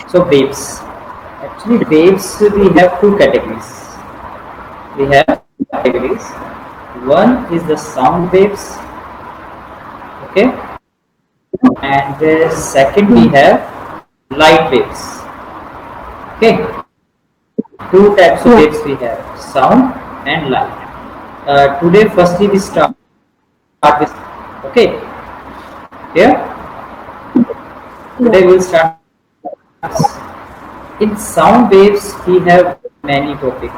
So waves. Actually, waves we have two categories. We have categories. One is the sound waves, okay, and the second we have light waves. Okay, two types of Yeah. waves we have: sound and light. Today, firstly, we start with okay. Here, Yeah. today we'll start. In sound waves, we have many topics.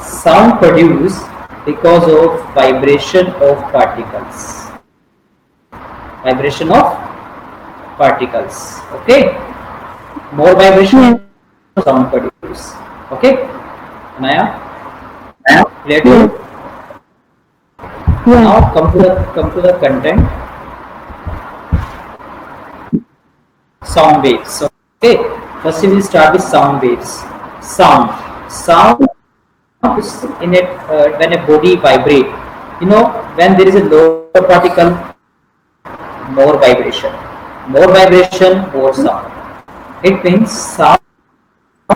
Sound produced because of vibration of particles. Vibration of particles. Okay. More Yeah. vibration, sound produced. Okay. Naya, clear to Yeah. you? Yeah. Now come to the content. Sound waves. Okay. First we will start with sound waves. Sound is in it when a body vibrate. When there is a lower particle, more vibration. More vibration, more sound. It means sound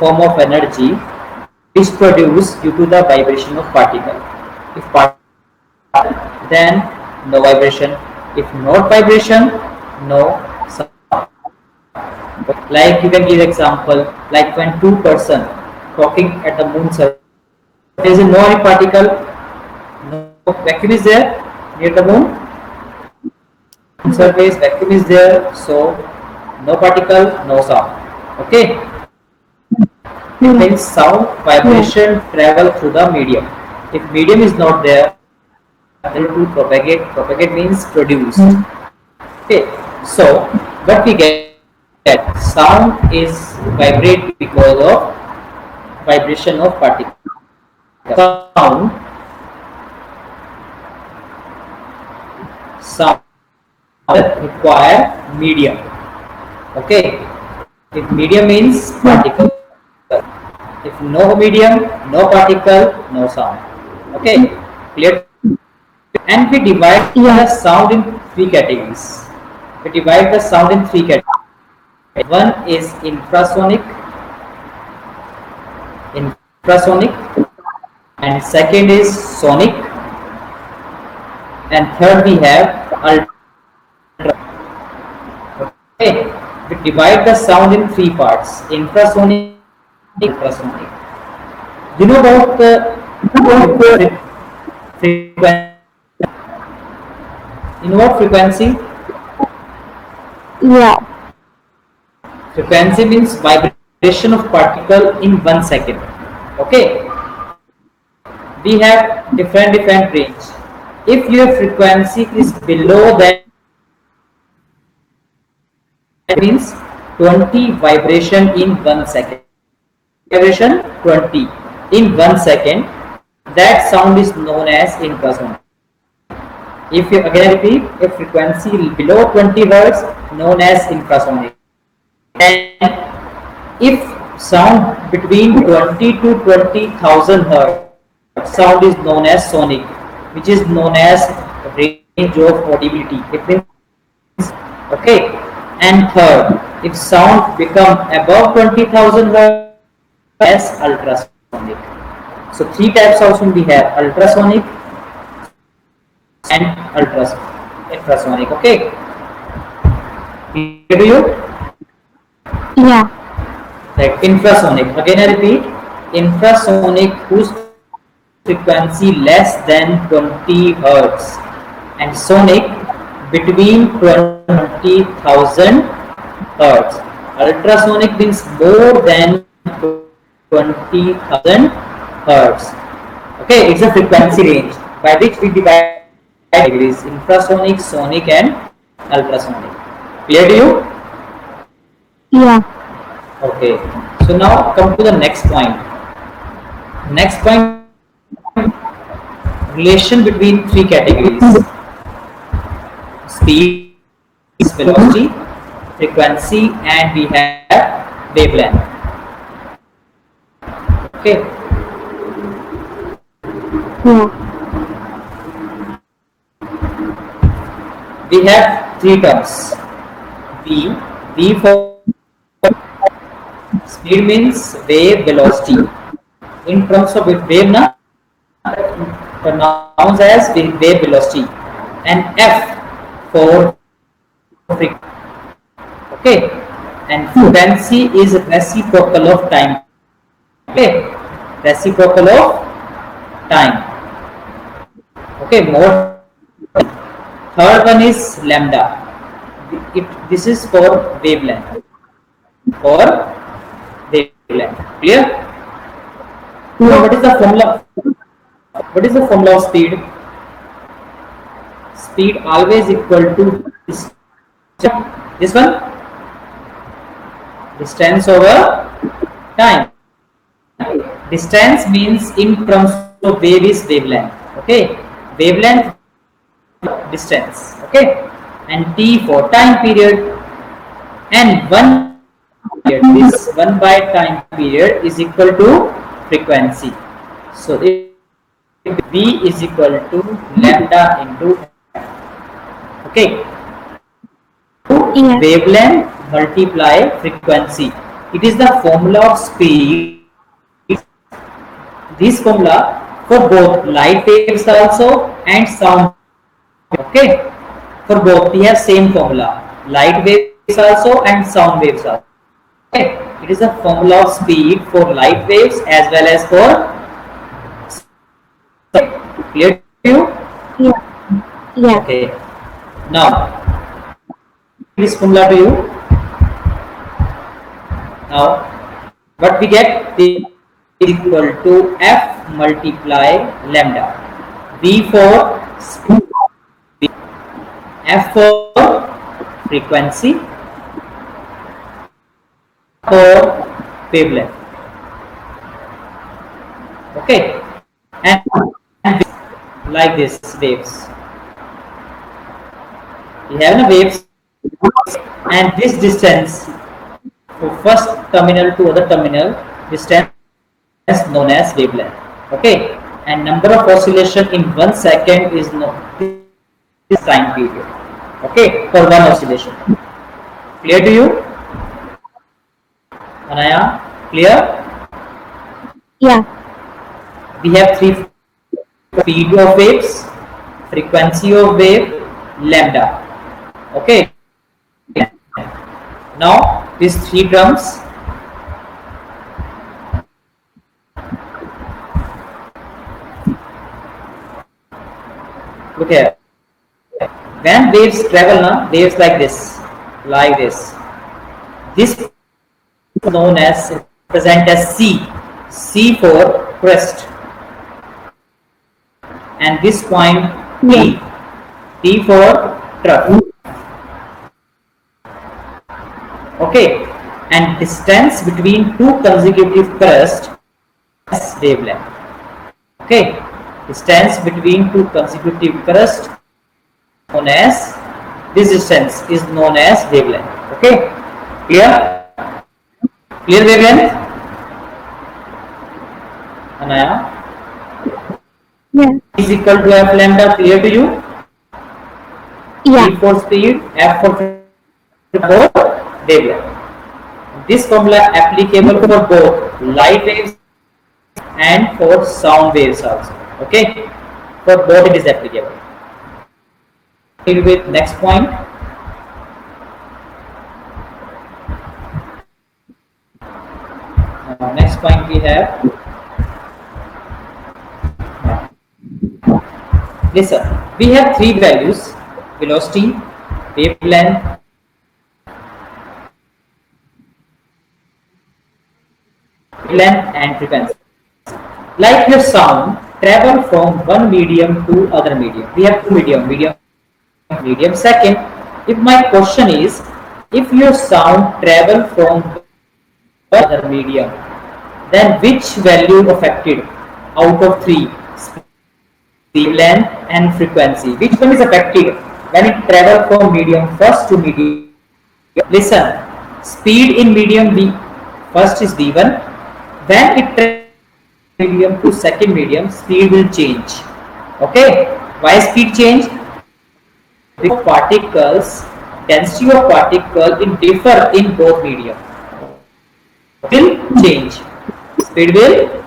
form of energy is produced due to the vibration of particle. If particle, then no vibration. If not vibration, no sound. Like you can give example, like when two person talking at the moon surface, there is no any particle, no vacuum is there near the moon surface, vacuum is there, so no particle, no sound. Okay, it Yeah. means sound Yeah. vibration travel through the medium. If medium is not there, able to propagate. Propagate means produce. Okay, so what we get, sound is vibrate because of vibration of particle. Sound require medium. Okay, if medium means particle. If no medium, no particle, no sound. Okay, clear. And we divide Yeah. the sound in three categories. We divide the sound in three categories. One is infrasonic, and second is sonic, and third we have ultra. Okay, we divide the sound in three parts: infrasonic, ultrasonic. You know about the frequency? You know what frequency? Yeah. Frequency means vibration of particle in 1 second. Okay, we have different range. If your frequency is below that, means 20 vibration in 1 second. Vibration 20 in 1 second. That sound is known as infrasonic. If you again repeat, a frequency below 20 hertz known as infrasonic. And if sound between 20 to 20,000 hertz, sound is known as sonic, which is known as range of audibility. It means okay. And third, if sound become above 20,000 hertz, as ultrasonic. So three types of sound we have: ultrasonic, and infrasonic. Okay, clear to you? Yeah. Like infrasonic. Again, I repeat: infrasonic whose frequency less than 20 hertz, and sonic between 20,000 hertz. Ultrasonic means more than 20,000 hertz. Okay, it's a frequency range by which we divide categories: infrasonic, sonic, and ultrasonic. Clear to you? Yeah. Okay. So now come to the next point. Next point, relation between three categories: speed, velocity, frequency, and we have wavelength. Okay. Yeah. We have three terms: V, V for speed means wave velocity. In terms of wave, na pronounced as wave velocity, and F for frequency. Okay, and frequency is reciprocal of time. Okay, reciprocal of time. Okay, more. Third one is lambda. This is for wavelength. For wavelength. Clear? So what is the formula? What is the formula of speed? Speed always equal to this one, distance over time. Distance means in terms of wave is wavelength. Okay, wavelength distance. Okay, and T for time period, and one period. This 1 by time period is equal to frequency. So if V is equal to lambda into okay, Yes. wavelength multiply frequency. It is the formula of speed. This formula for both light waves also and sound. Okay, for both we have same formula, light waves also and sound waves also. Okay, it is a formula of speed for light waves as well as for. Clear to you? Yeah. Yeah. Okay. Now, this formula to you. Now, what we get is equal to F multiply lambda. V for speed, F for frequency, for wavelength. Okay, and like this waves. We have a waves, and this distance from first terminal to other terminal distance is known as wavelength. Okay, and number of oscillation in 1 second is known this time period. Okay, for one oscillation. Clear to you? Anaya, clear? Yeah. We have three: speed of waves, frequency of wave, lambda. Okay. Now these three terms. Look here. When waves travel, waves like this. This is known as present as C. C for crest. And this point T. T for trough. Okay, and distance between two consecutive crests is wavelength. Okay, distance between two consecutive crests known as this distance is known as wavelength. Okay, clear? Clear wavelength? Anaya? Yeah. Is equal to F lambda. Clear to you? Yeah. E for speed, F for wavelength. This formula applicable for both light waves and for sound waves also. Okay, for both it is applicable. With next point. Next point we have. Listen, we have three values: velocity, wavelength, and frequency. Like your sound travel from one medium to other medium. We have two medium second. If my question is, if your sound travel from other medium, then which value affected out of three? Speed, length and frequency. Which one is affected when it travel from medium first to medium? Listen, speed in medium V first is V1. When it travels medium to second medium, speed will change. Okay, why speed change? Because particles density of particle in differ in both medium will change, speed will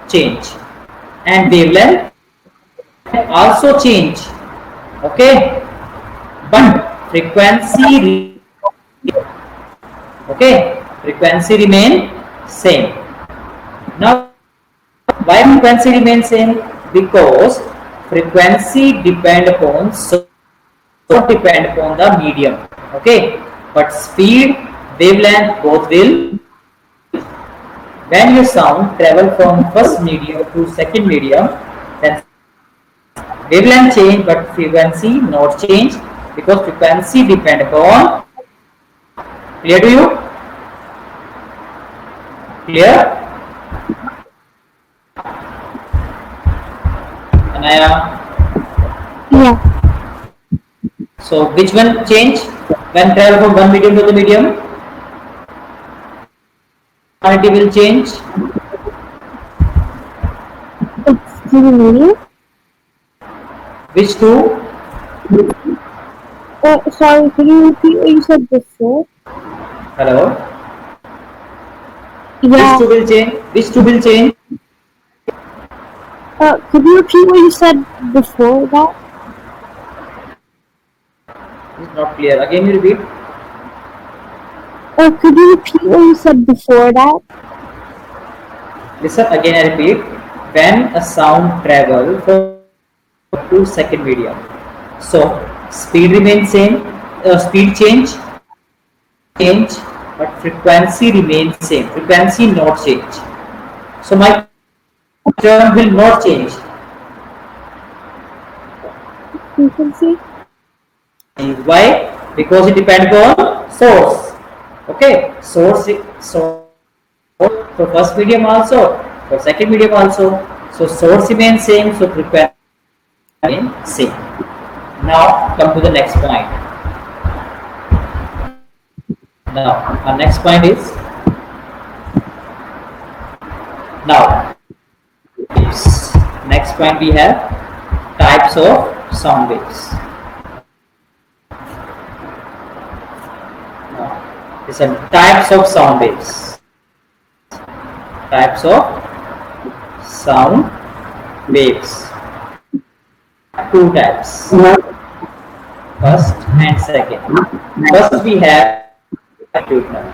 change, and wavelength also change. Okay, but frequency remain same. Now why frequency remains same? Because frequency depend upon the medium. Okay, but speed, wavelength both will. When your sound travel from first medium to second medium, then wavelength change but frequency not change, because frequency depend upon. Clear to you? Clear? Anaya? Yeah. So which one change when travel from one medium to the medium? Quantity will change. Excuse me. Which two? Sorry, can you repeat what you said before? Hello? Yeah. Which two will change? Which two will change? Could you repeat what you said before that? It's not clear. Again you repeat. Could you repeat what you said before that? Listen again, I repeat. When a sound travel from to second medium, so speed remains same, speed change, but frequency remains same. Frequency not change. So my term will not change. Frequency? Why? Because it depends on source. Okay, source for first medium also, for second medium also. So source remains same, so frequency remains same. Now come to the next point. Now our next point is now waves. Next point we have types of sound waves. Listen, types of sound waves. Types of sound waves. Two types. First and second. First we have longitudinal.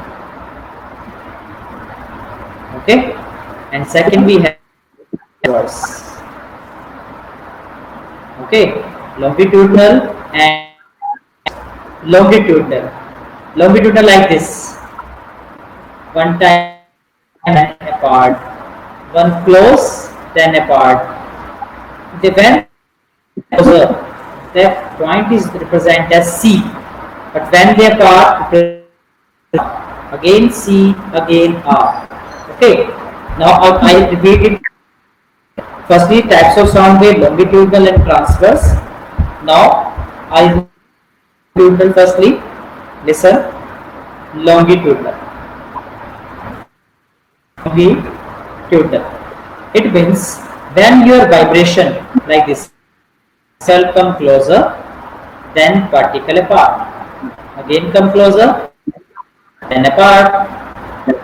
Okay, and second we have reverse. Okay, longitudinal and longitudinal. Longitudinal like this. One time apart, one close, then apart. When closer, the point is represented as C, but when they apart, again C, again R. Okay. Now I repeat it. Firstly, types of sound wave: longitudinal and transverse. Now I longitudinal firstly. Listen, longitudinal. Longitudinal. It means when your vibration like this shall come closer, then particle apart. Again come closer, then apart.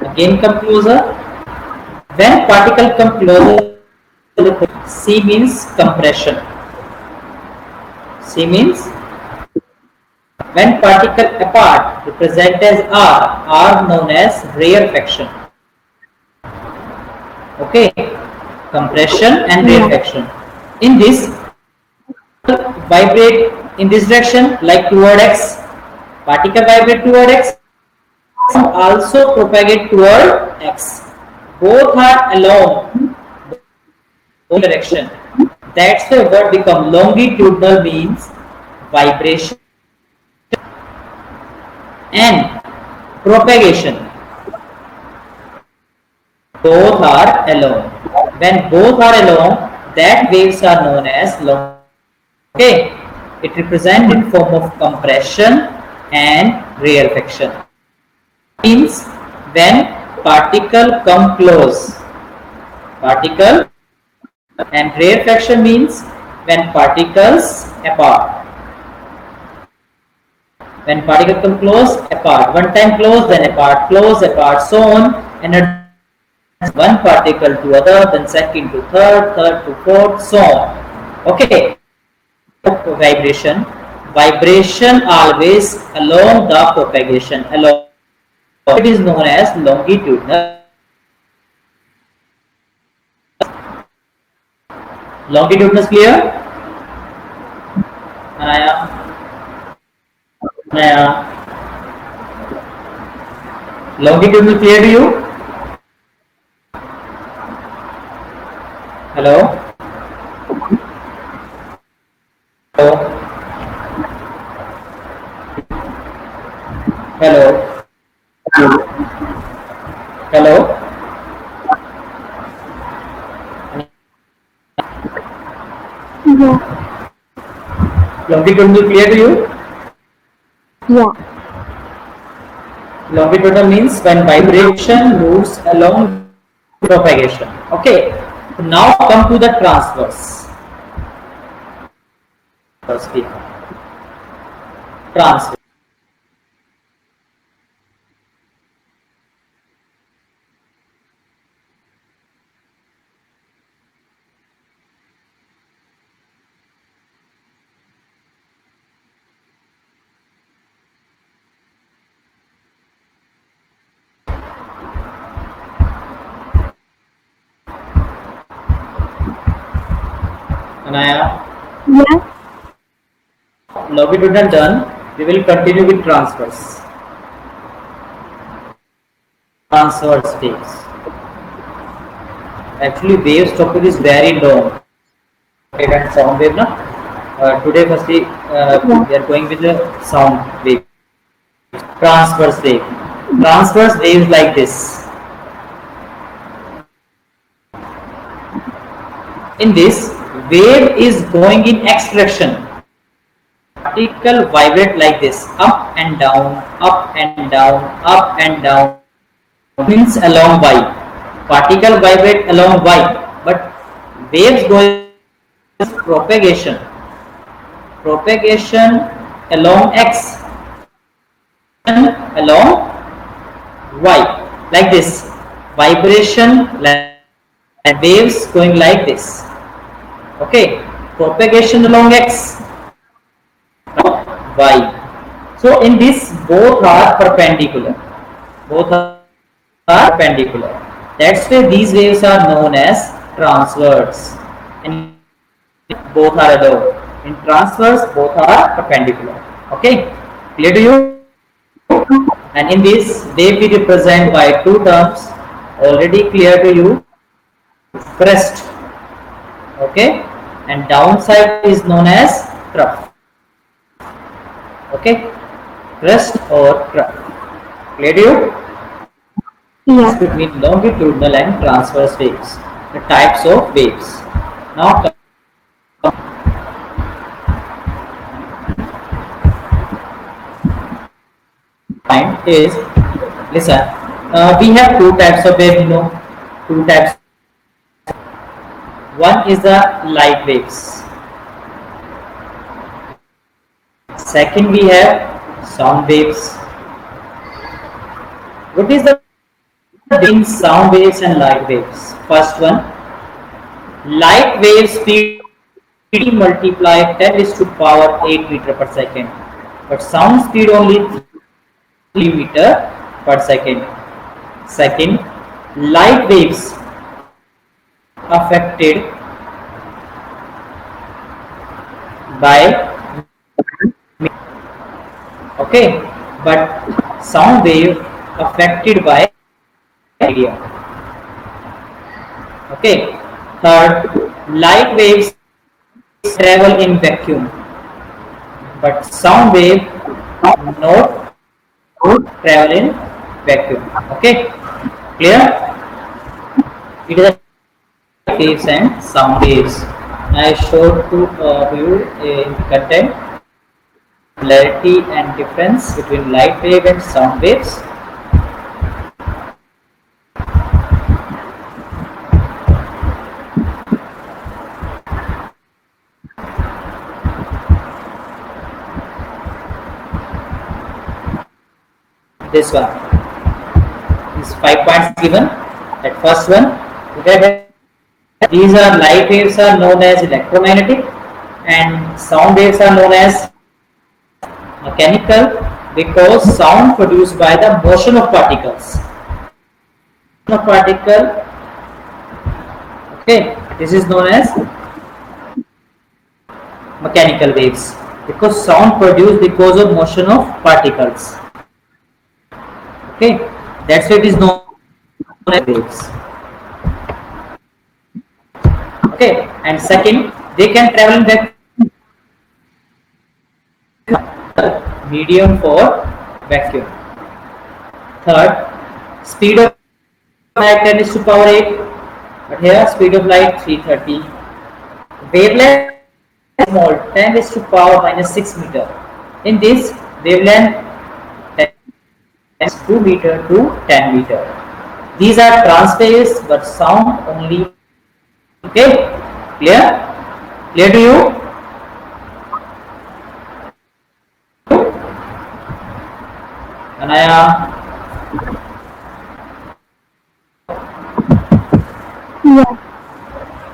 Again come closer. When particle come closer, C means compression. C means when particle apart represent as R known as rarefaction. Okay, compression and rarefaction. In this, vibrate in this direction like toward X. Particle vibrate toward X, also propagate toward X. Both are along one direction. That's why what become longitudinal means vibration and propagation. Both are along. When both are along, that waves are known as long. Okay, it represents in form of compression and rarefaction. Means when particle come close, particle, and rarefaction means when particles apart. When particles come close, apart. One time close, then apart, close, apart, so on. And one particle to other, then second to third, third to fourth, so on. Okay. Vibration. Vibration always along the propagation. Along. It is known as longitudinal. Longitudinal is clear? Anaya? Anaya? Longitudinal clear to you? Hello? Hello? Hello? Hello? Yeah. Longitudinal clear to you? Yeah. Longitudinal means when vibration moves along propagation. Okay. Now come to the transverse. Transverse. Anaya, Yeah. longitudinal done. We will continue with transverse. Transverse waves. Actually, waves topic is very long. Wave and sound wave, na? Today, firstly, we are going with the sound wave. Transverse wave. Transverse waves like this. In this, wave is going in x direction. Particle vibrate like this, up and down, up and down, up and down. Means along y. Particle vibrate along y, but waves going propagation. Propagation along x and along y, like this. Vibration and waves going like this. Okay, propagation along x, y. So in this, both are perpendicular. Both are perpendicular. That's why these waves are known as transverse. And both are allowed. In transverse, both are perpendicular. Okay, clear to you? And in this, they be represented by two terms. Already clear to you. Crest. Okay, and downside is known as trough. Okay, crest or trough. Clear to you? Yeah. Between longitudinal and transverse waves, the types of waves. Now, point is, listen, we have two types of wave, you know, two types. One is the light waves. Second, we have sound waves. What is the difference in sound waves and light waves? First one, light wave speed multiply 10 is to power 8 meter per second, but sound speed only 3 meter per second. Second, light waves affected by, okay, but sound wave affected by media. Okay. Third, light waves travel in vacuum, but sound wave not travel in vacuum. Okay, clear? It is a waves and sound waves. I showed to you in content similarity and difference between light wave and sound waves. This one. These 5 points given. At first one, look at it. These are light waves are known as electromagnetic, and sound waves are known as mechanical, because sound produced by the motion of particles. Of particle, okay, this is known as mechanical waves, because sound produced because of motion of particles. Okay, that's why it is known as waves. Okay, and second, they can travel in vacuum, medium for vacuum. Third, speed of light 10 is to power 8, but here speed of light 330. Wavelength small, 10 is to power minus 6 meter. In this wavelength, 10 is 2 meter to 10 meter. These are transphase, but sound only. Okay, clear? Clear to you? Anaya? Yeah.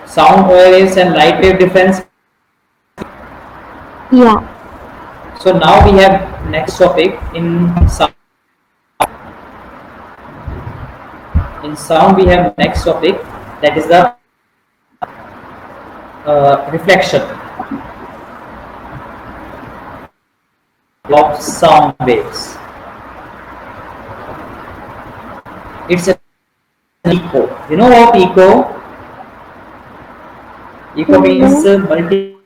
Sound waves and light wave difference. Yeah. So now we have next topic in sound. In sound we have next topic, that is the reflection of sound waves. It's an echo. You know what echo? Echo means multi.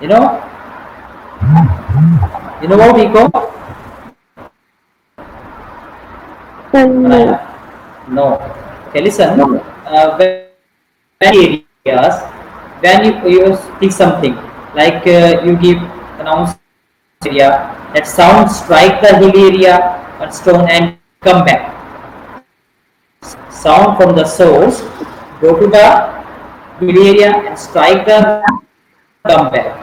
You know? You know what echo? No. Okay, listen. When areas, when you speak something, like you give announce area, that sound strike the hill area or stone and come back. Sound from the source go to the hill area and strike the come back.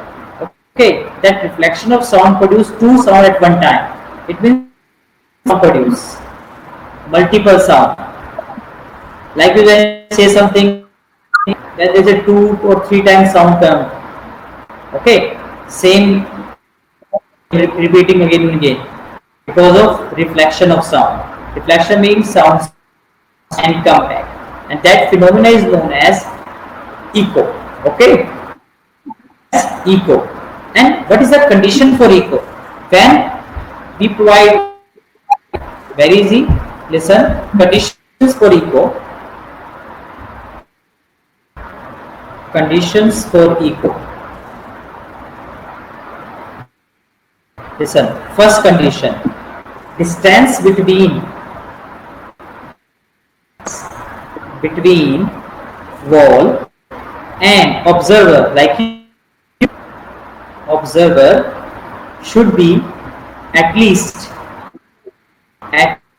Okay, that reflection of sound produce two sound at one time. It means sound produce multiple sound. Like you when say something, then there is a 2 or 3 times sound come. Okay, same repeating again and again because of reflection of sound. Reflection means sound and come back, and that phenomena is known as echo. Okay, echo. And what is the condition for echo? When we provide, very easy, listen, conditions for echo. Conditions for echo. Listen, first condition, distance between wall and observer, like observer should be at least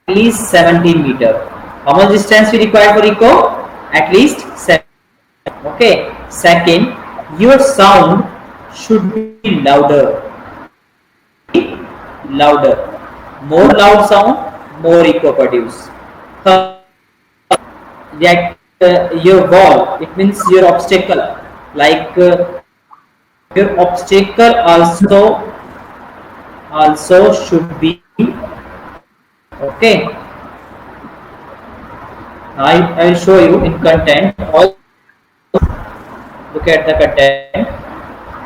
17 meter. How much distance we require for echo? At least 7. Okay. Second, your sound should be louder. More loud sound, more echo produce. Third, that your wall, it means your obstacle, like your obstacle also should be. Okay, I will show you in content. All look at the content.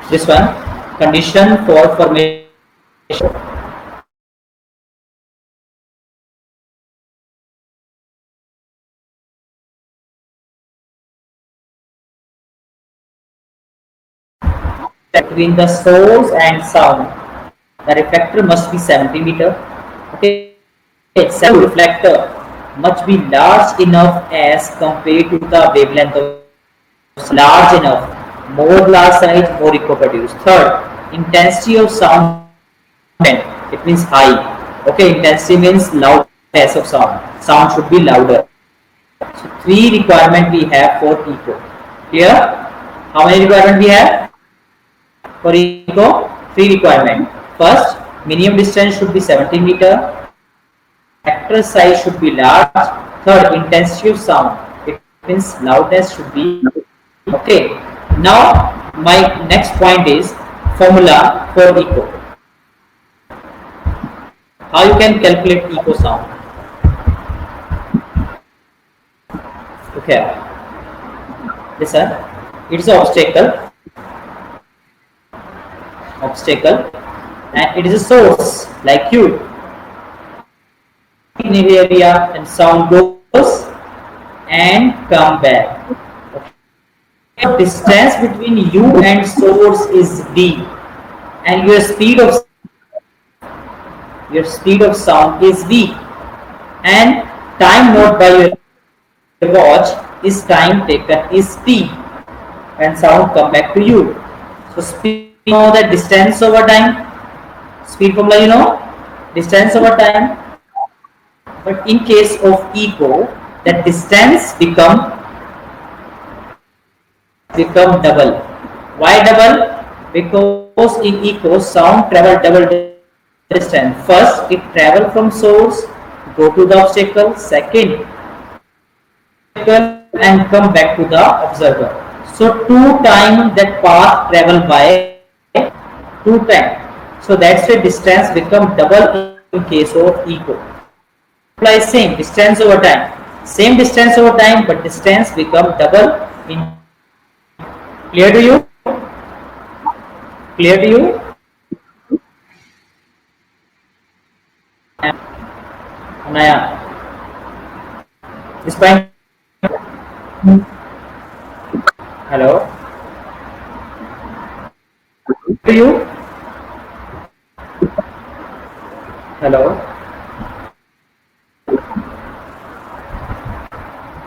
This one, condition for formation. Between the source and sound, the reflector must be 70 meter. Okay, sound reflector must be large enough as compared to the wavelength of large enough. More large size, more echo produce. Third, intensity of sound. It means high. Okay, intensity means loudness of sound. Sound should be louder. So 3 requirement we have for echo. Clear? How many requirement we have? For echo, 3 requirement. First, minimum distance should be 17 meter. effector size should be large. Third, intensity of sound. It means loudness should be okay. Now my next point is formula for echo. How you can calculate echo sound? Okay, listen. It's an obstacle, and it is a source like you. In the area and sound goes and come back. The distance between you and source is d, and your speed of sound is v, and time note by your watch is time taken is t, and sound come back to you. So speed, you know the distance over time. Speed formula, you know, distance over time. But in case of echo, the distance become double. Why double? Because in echo, sound travel double distance. First, it travel from source, go to the obstacle. Second, and come back to the observer. So two time that path travel by two time. So that's why distance become double in case of echo. Apply same distance over time. Same distance over time, but distance become double in. Clear to you? Clear to you? Naya, this point. Hello. To you? Hello.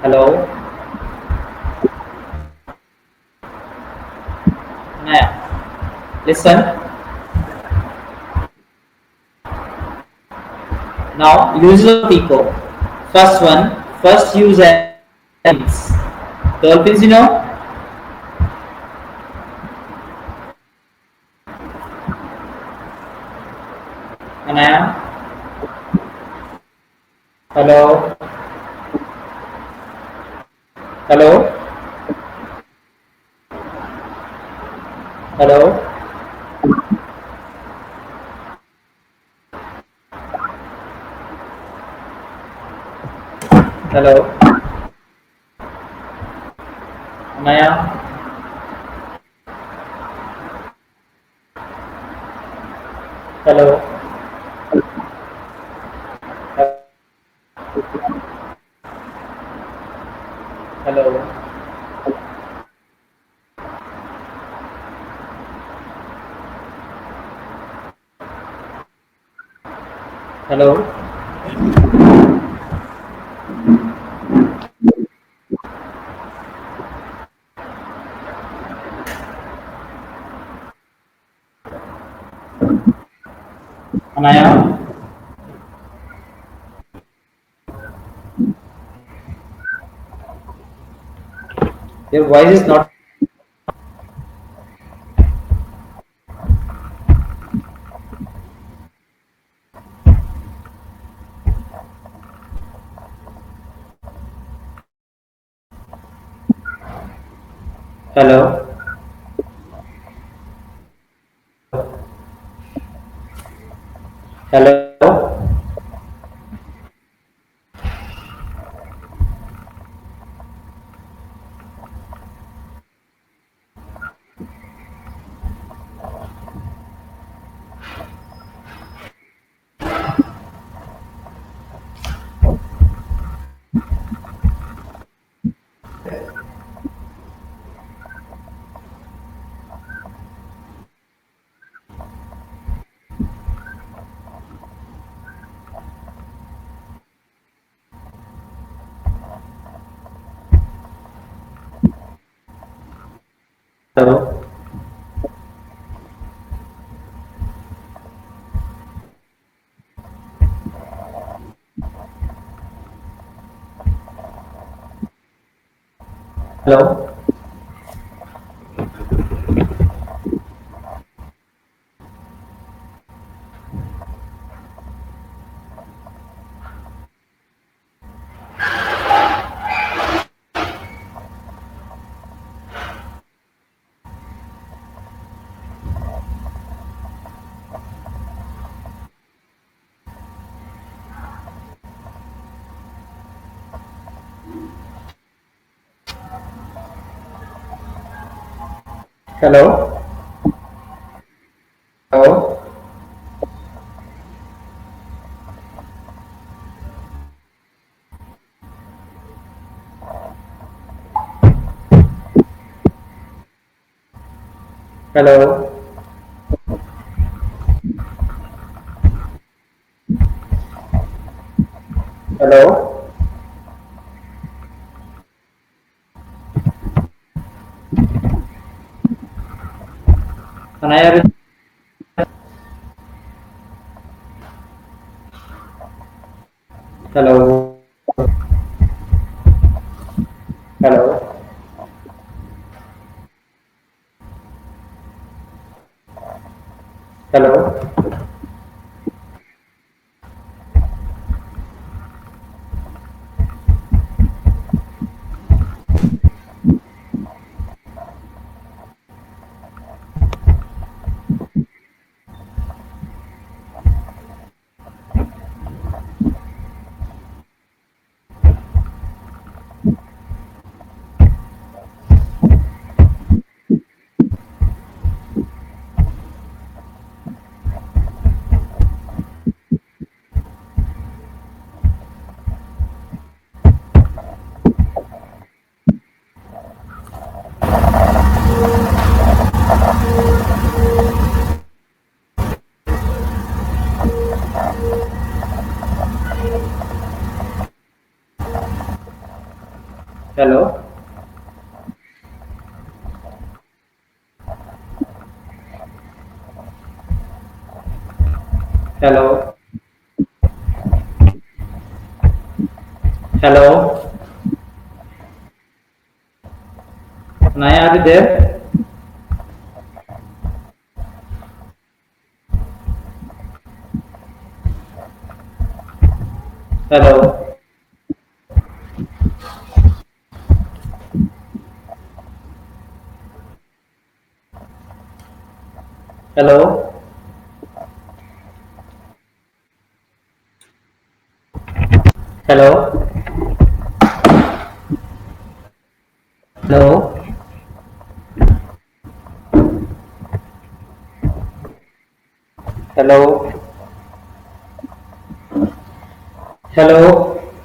Hello. Naya, listen. Now uses of echo. First one, first use dolphins. Dolphins, you know. Anaya. Hello. Hello. Hello. Hello. Anaya. Hello. Hello. Hello. Anaya. Your voice is not. Hello. Hello. Hello. Hello. Hello hello hello hello Anaya hello hello hello hello hello hello Anaya are you there hello hello hello hello hello hello hello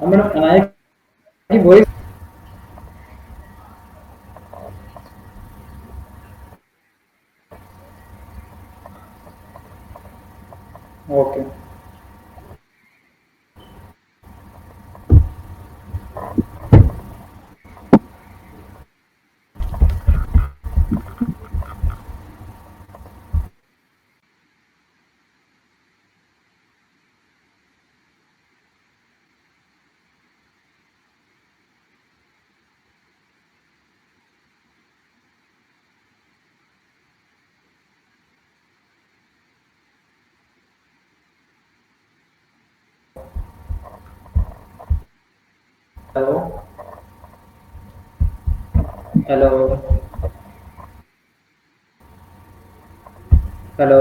madam Anaya की voice okay hello hello hello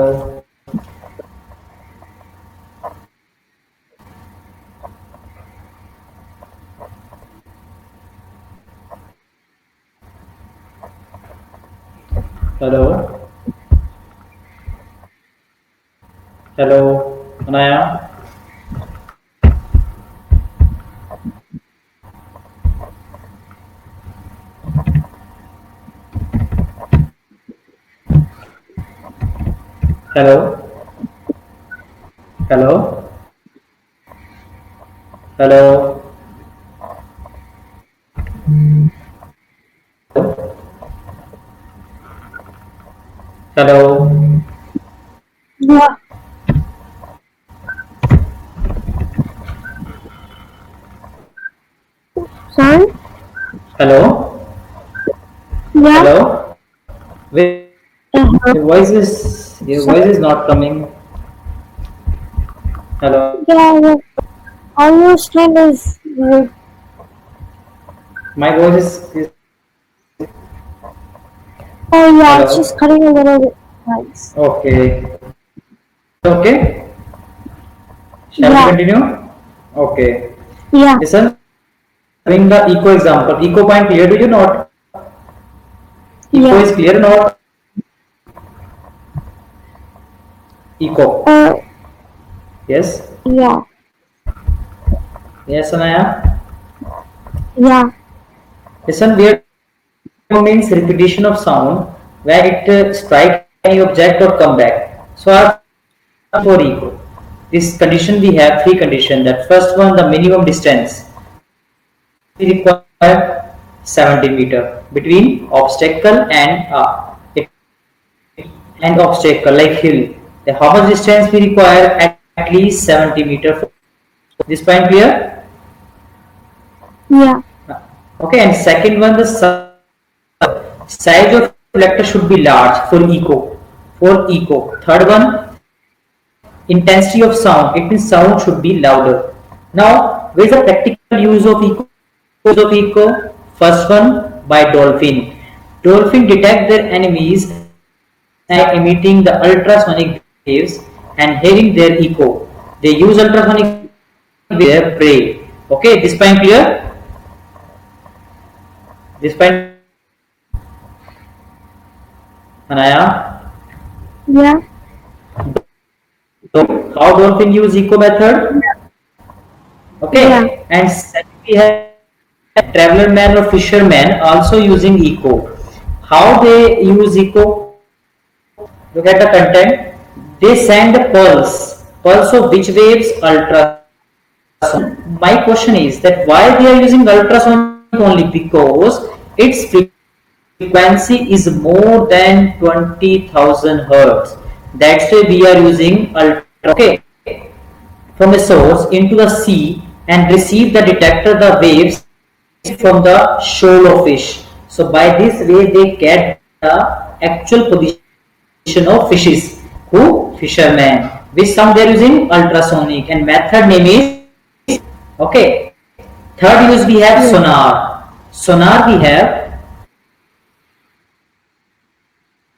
hello hello Anaya hello hello Hello. Hello. Yeah. Sorry? Hello. Yeah. Hello. Wait, Uh-huh. your So, voice is not coming. Hello. yeah, yeah. Almost kind is good. My voice is Oh, yeah, it's just hello. cutting a little bit. Nice. Okay. Okay. Shall we Yeah. continue? Okay. Yeah. Listen. Having the eco example. Eco point clear to you not? Eco Yeah. is clear not? Eco. Uh, Yes. yeah. Yes, Anaya. Yeah. Listen, where means repetition of sound where it strike any object or come back. So for echo, this condition we have three conditions. That first one, the minimum distance we require 70 meter between obstacle and obstacle like hill. The how much distance we require at least 70 meter. This point clear? Yeah. Okay, and second one, the size of reflector should be large for echo. For echo. Third one, intensity of sound. It means sound should be louder. Now, where is the practical use of echo? First one by dolphin. Dolphin detect their enemies by emitting the ultrasonic waves and hearing their echo. They use ultrasonic with their prey. Okay, this point clear? This point, Anaya. Yeah. So, how dolphin use echo method? Yeah. Okay, and second we have traveler man or fisherman also using eco. How they use eco? Look at the content. They send a pulse of which waves ultrasound. My question is that why they are using ultrasonic only because its frequency is more than 20,000 hertz. That's why we are using ultra. Okay, from a source into the sea and receive the detector the waves from the shoal of fish. So by this way they get the actual position of fishes. Who? Fishermen. Which sound they are using? Ultrasonic and method name is okay. Third use we have Yeah. sonar. Sonar we have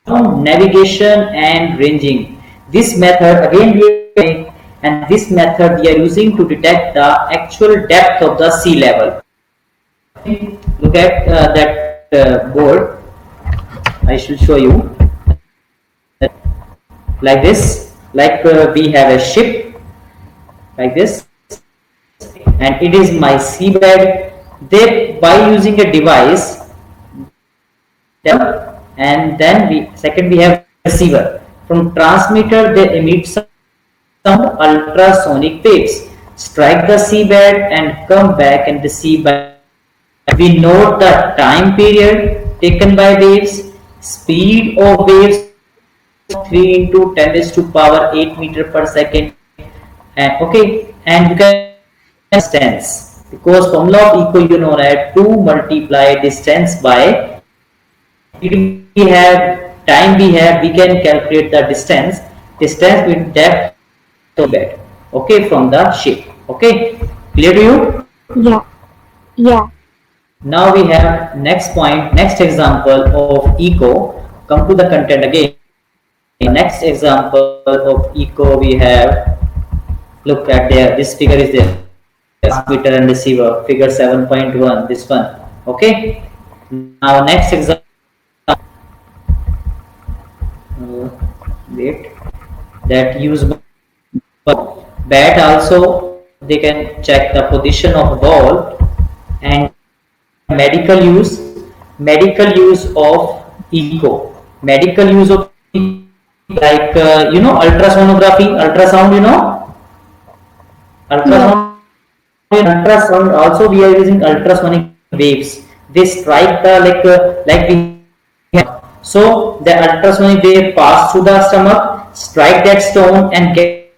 navigation and ranging. This method again and this method we are using to detect the actual depth of the sea level. Look at that board. I should show you like this. Like we have a ship like this, and it is my seabed. They by using a device, and then we second we have receiver. From transmitter they emit some ultrasonic waves, strike the seabed and come back and receive by. We note the time period taken by waves, speed of waves 3 into 10 raised to power 8 meter per second, and okay, and you can distance because formula of eco you know that 2 multiply distance by we have time we have we can calculate the distance with depth of bed okay from the ship. Okay, clear to you? Yeah. Yeah. Now we have next point, next example of eco. Come to the content again. Next example of eco we have. Look at there. This figure is there. Transmitter and receiver. Figure 7.1. This one. Okay. Now next example. Wait. That use bat also. They can check the position of ball and medical use of eco medical use of like ultrasonography ultrasound Yeah. ultrasound in ultrasound also we are using ultrasonic waves. They strike the like we have. So the ultrasonic wave pass through the stomach, strike that stone and get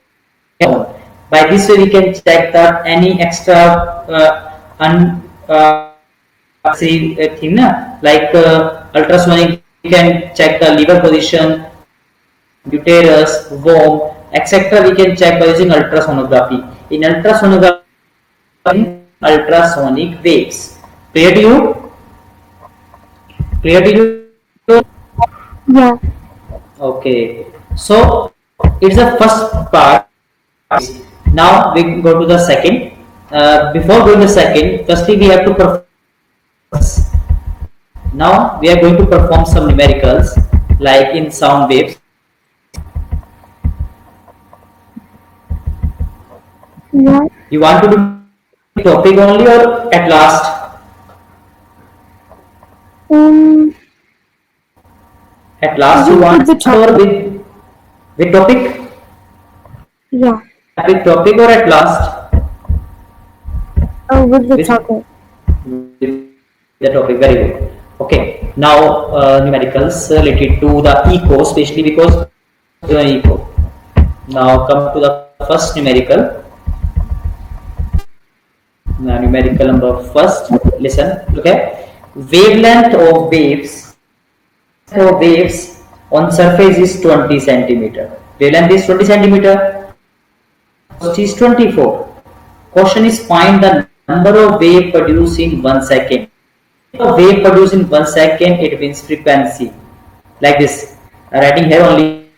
stone. By this way we can check that any extra say thing na, like ultrasonic we can check the liver position, uterus, womb, etc. We can check by using ultrasonography. In ultrasonography, ultrasonic waves. Clear to you? Clear to you? Yeah. Okay. So it's the first part. Now we go to the second. Before going to the second, firstly we have to perform. Now we are going to perform some numericals like in sound waves. Yeah. You want to do topic only or at last? Um. At last you want With the or topic. with topic? Yeah. With topic or at last? With the With topic. the topic. Very good. Okay. Now numericals related to the echo, especially because echo. Now come to the first numerical. Now numerical number first. Listen. Okay. Wavelength of waves on surface is 20 centimeter. Wavelength is 20 centimeter. Cost is 24. Question is find the number of wave produced in 1 second. Wave produced in 1 second, it means frequency. Like this. Writing here only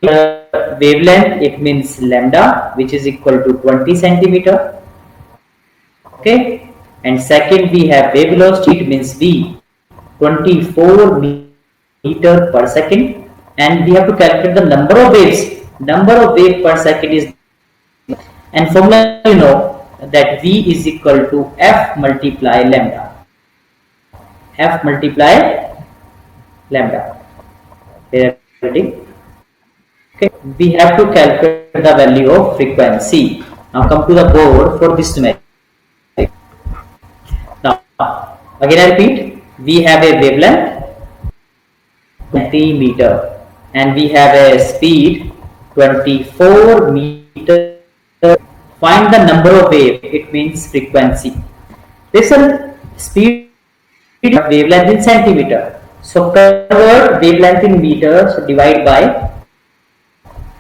wavelength, it means lambda, which is equal to 20 centimeter. Okay. And second we have wave velocity, it means v, 24 meter per second. And we have to calculate the number of waves. Number of wave per second is, and formula you know that v is equal to f multiply lambda. F multiply lambda. Okay, we have to calculate the value of frequency. Now come to the board for this numeric. Now again I repeat, we have a wavelength 20 meter and we have a speed 24 meter. Find the number of wave, it means frequency. Listen, speed wavelength in centimeter. So convert wavelength in meters, so divide by.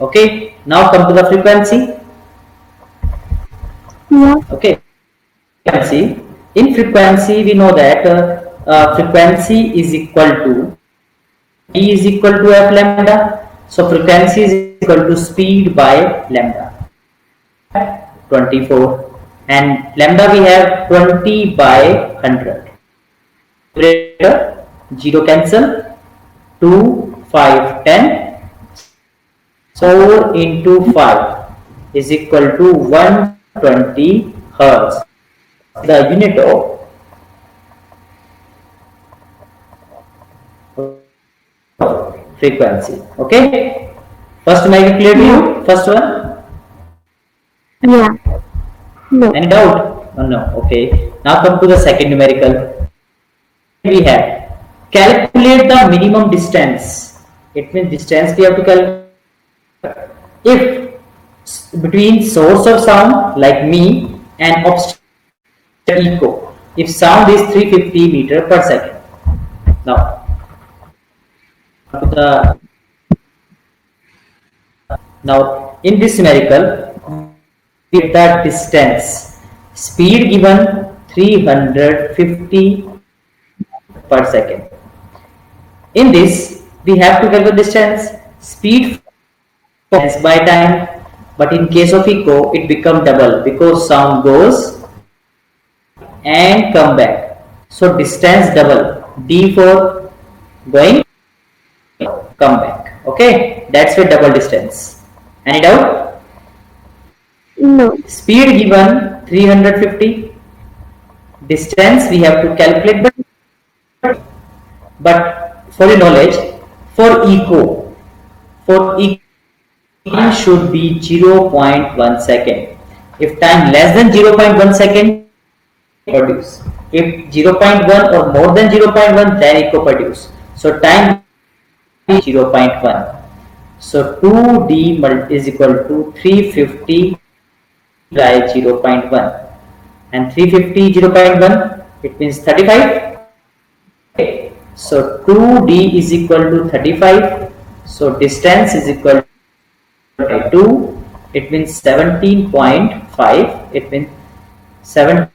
Okay. Now come to the frequency. Yeah. Okay. Frequency. In frequency, we know that frequency is equal to E is equal to f lambda. So frequency is equal to speed by lambda. 24 and lambda we have 20 by 100. 0 cancel, 2, 5, 10. 4 into 5 is equal to 120 hertz. The unit of frequency. Okay. First make it clear to you? First one? Yeah. No. Any doubt? Oh, no. Okay. Now come to the second numerical. We have calculate the minimum distance. It means distance we have to calculate. If between source of sound like me and obstacle echo, if sound is 350 meter per second. Now in this numerical we get the distance, speed given 350 per second. In this we have to calculate distance, speed by time, but in case of echo it becomes double because sound goes and come back. So distance double, d for going, come back. Okay, that's why double distance. Any doubt? No. Speed given 350, distance we have to calculate, but for your knowledge, for echo should be 0.1 second. If time less than 0.1 second, produce. If 0.1 or more than 0.1, then it will produce. So time is 0.1. So 2d is equal to 350 by 0.1, and 350 0.1, it means 35. Okay. So 2d is equal to 35. So distance is equal to 2. It means 17.5. It means 70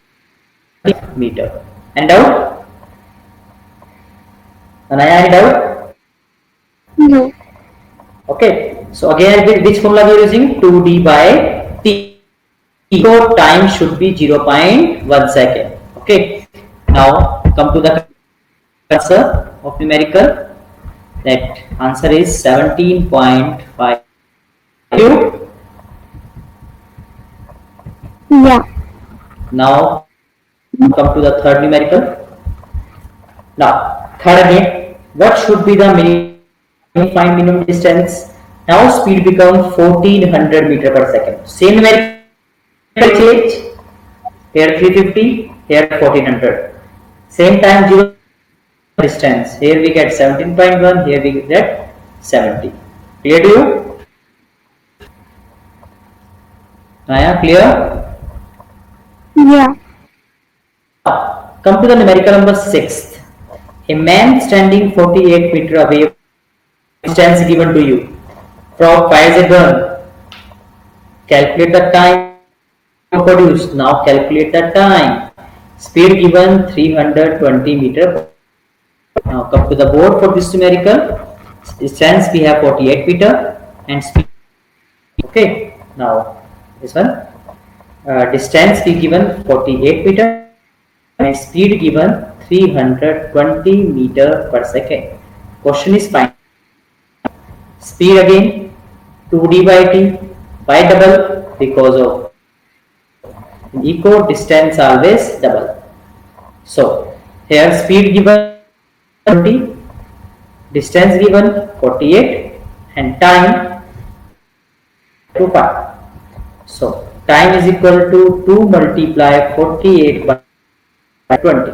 meter. And out? Anaya, any doubt? No. Okay. So again, which formula we are using? 2d by t. So time should be 0.1 second. Okay. Now come to the answer of numerical. That answer is 17.5. Yeah. Now come to the third numerical. Now third again, what should be the minimum distance? Now speed becomes 1400 meter per second. Same numerical change. Here 350, here 1400. Same time 0 distance. Here we get 17.1, here we get 70. Clear to you? Naya, clear? Yeah. Come to the numerical number 6. A man standing 48 meter away, distance given to you, from fires a gun. Calculate the time produced. Now calculate the time. Speed given 320 meter. Now come to the board for this numerical. Distance we have 48 meter and speed. Okay. Now this one. Distance we given 48 meter and speed given 320 meter per second. Question is find speed again 2d by t by double because of equal distance always double. So here speed given 30, distance given 48 and time 2 So time is equal to 2 multiply 48 by 20.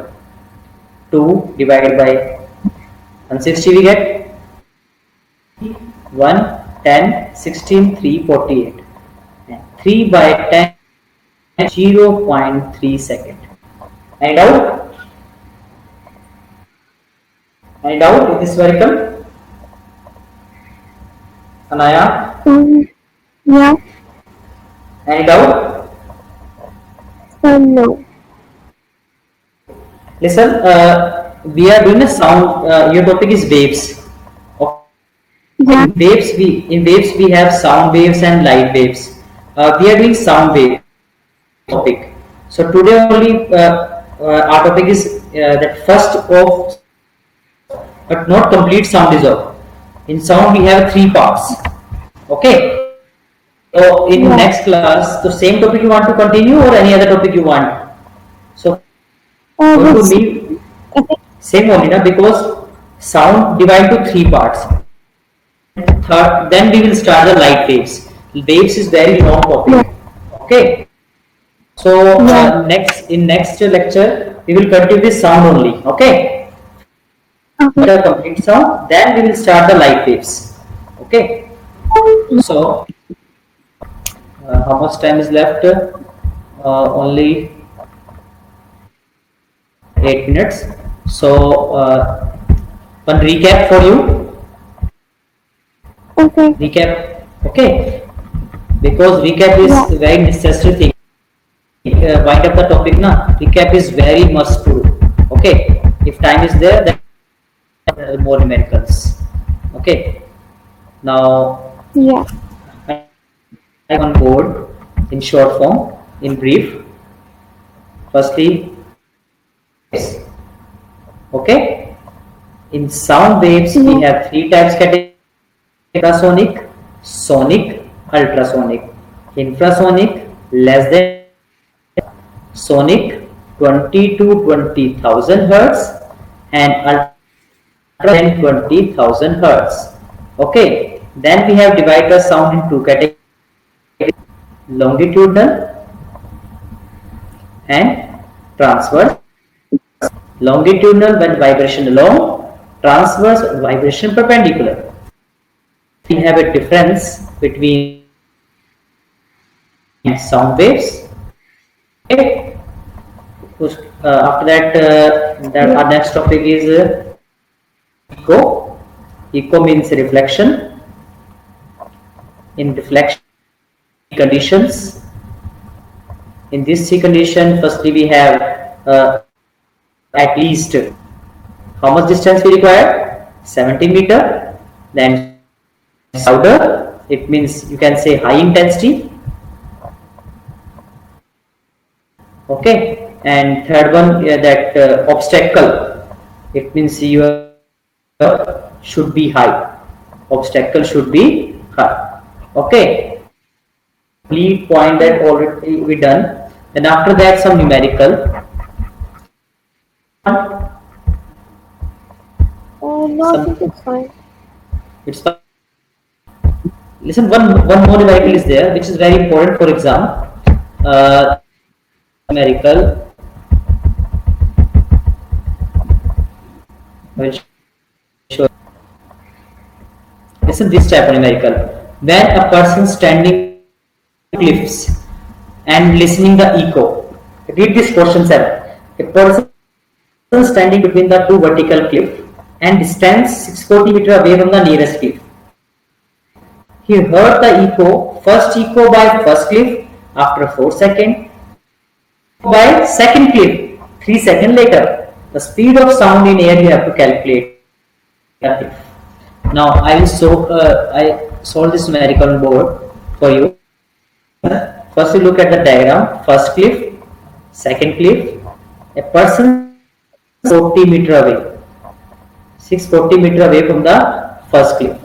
2 divided by 160 we get 1, 10, 16, 3, 48. And 3 by 10, 0.3 second. Any doubt? Any doubt with this numerical? Anaya? Yeah. Any doubt? No. Listen, we are doing a sound. Your topic is waves. Okay. Yeah. In waves we have sound waves and light waves. We are doing sound wave topic. So today only our topic is that first of, but not complete sound is of. In sound we have 3 parts. Okay. So in next class, the same topic you want to continue or any other topic you want? So to me, same only, na, because sound divided to 3 parts. Third, then we will start the light waves. Waves is very long topic. Okay. So next lecture we will continue with sound only. Okay. The complete sound. Then we will start the light waves. Okay. So how much time is left? Only 8 minutes. So one recap for you. Okay. Recap. Okay. Because recap is very necessary thing. Wind up the topic, na. Recap is very must to. Okay. If time is there, then more numericals. Okay. Now. Yeah. On board in short form, in brief. Firstly, okay, in sound waves we have 3 types category: infrasonic, sonic, ultrasonic. Infrasonic less than sonic 20 to 20,000 hertz and ultra than 20,000 hertz. Okay, then we have divided the sound in 2 categories: longitudinal and transverse. Longitudinal when vibration along, transverse vibration perpendicular. We have a difference between sound waves. Okay. After that, our next topic is echo. Echo means reflection. In reflection conditions, in this C condition, firstly we have at least how much distance we require? 70 meter. Then louder, it means you can say high intensity. Okay, and third one that obstacle, it means your should be high. Obstacle should be high. Okay, complete point that already we done. Then after that some numerical. No, I think it's fine. It's fine. Listen, one more numerical is there, which is very important for exam. Numerical. I will show. Listen, this type of numerical. When a person standing cliffs and listening the echo. Read this question 7. A person standing between the two vertical cliff and stands 640 meter away from the nearest cliff. He heard the echo by first cliff after 4 seconds, by second cliff 3 seconds later. The speed of sound in air you have to calculate. Now I solve this numerical board for you. First we look at the diagram. First cliff, second cliff, a person 40 meter away, 640 meter away from the first cliff.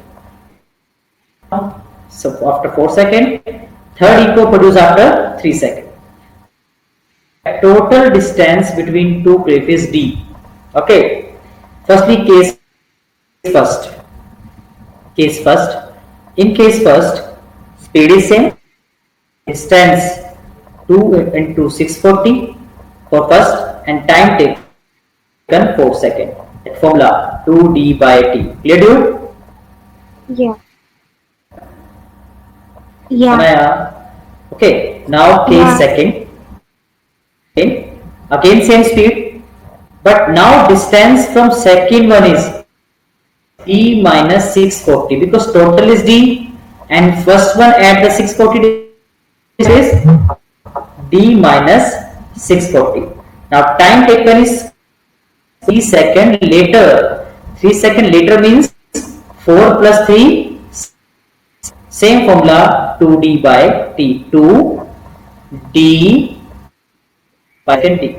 So after 4 seconds, third echo produced after 3 seconds. Total distance between two cliffs is d. Okay. Firstly, case first. In case first, speed is same. Distance 2 into 640 for first, and time taken 4 seconds. Formula 2d by t. Clear, dude? Yeah. Yeah. Okay. Now case second. Again same speed, but now distance from second one is d minus 640, because total is d and first one at the 640 is d minus 640. Now time taken is 3 seconds later. 3 seconds later means 4 plus 3, same formula 2d by t, 2d by t.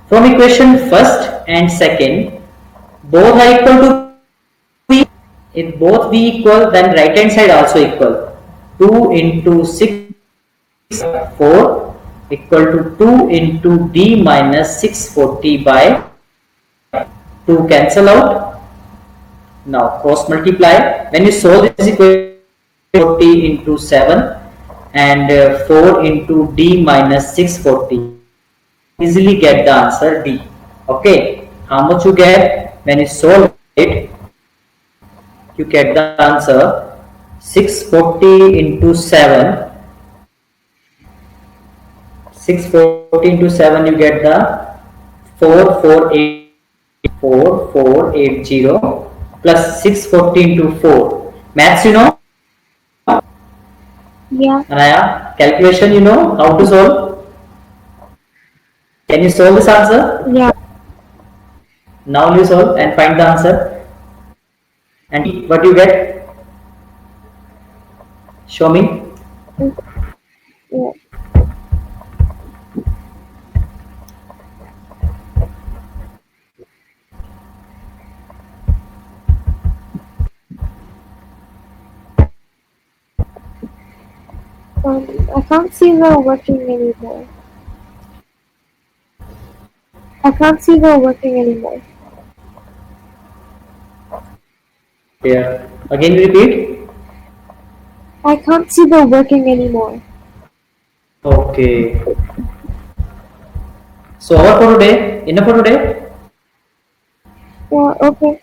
From equation first and second, both are equal to b. If both be equal, then right hand side also equal. 2 into 6, 4 equal to 2 into d minus 640 by 2 cancel out. Now cross multiply. When you solve this equation, 40 into 7 and 4 into d minus 640. Easily get the answer D. Okay, how much you get when you solve it? You get the answer 640 into 7. 640 into 7, you get the 4480 plus 640 into 4. Maths you know? Yeah. Anaya, calculation you know how to solve? Can you solve this answer? Yeah. Now you solve and find the answer. And what you get? Show me. Yeah. I can't see her working anymore. Here. Again repeat. I can't see her working anymore. Okay. So over for today. Enough for today. Yeah, okay.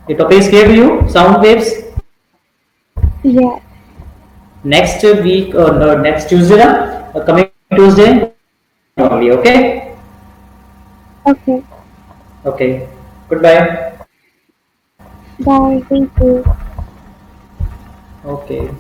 The topic is clear to you. Sound waves. Yeah, Next week or no, next Tuesday, coming Tuesday only. Okay. okay. Okay. Goodbye. Bye. Thank you. Okay.